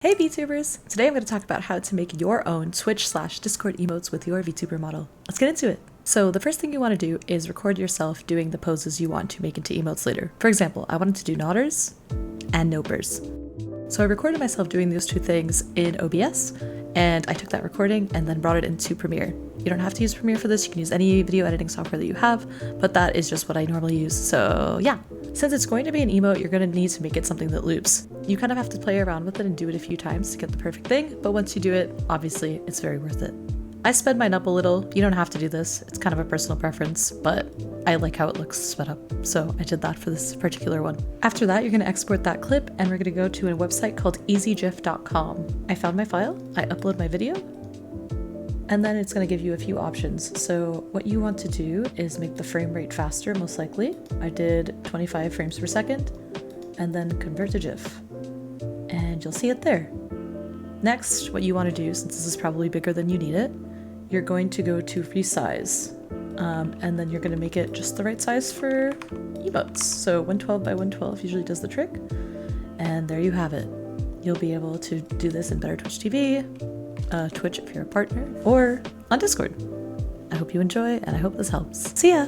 Hey VTubers! Today I'm going to talk about how to make your own Twitch/Discord emotes with your VTuber model. Let's get into it! So the first thing you want to do is record yourself doing the poses you want to make into emotes later. For example, I wanted to do nodders and nopers. So I recorded myself doing those two things in OBS, and I took that recording and then brought it into Premiere. You don't have to use Premiere for this, you can use any video editing software that you have, but that is just what I normally use, so yeah. Since it's going to be an emote, you're going to need to make it something that loops. You kind of have to play around with it and do it a few times to get the perfect thing, but once you do it, obviously, it's very worth it. I sped mine up a little. You don't have to do this. It's kind of a personal preference, but I like how it looks sped up, so I did that for this particular one. After that, you're going to export that clip, and we're going to go to a website called easygif.com. I found my file, I upload my video, and then it's going to give you a few options. So what you want to do is make the frame rate faster, most likely. I did 25 frames per second, and then convert to GIF. And you'll see it there. Next, what you want to do, since this is probably bigger than you need it, you're going to go to resize. And then you're going to make it just the right size for emotes. So 112 by 112 usually does the trick. And there you have it. You'll be able to do this in Better Twitch TV, Twitch if you're a partner, or on Discord. I hope you enjoy, and I hope this helps. See ya!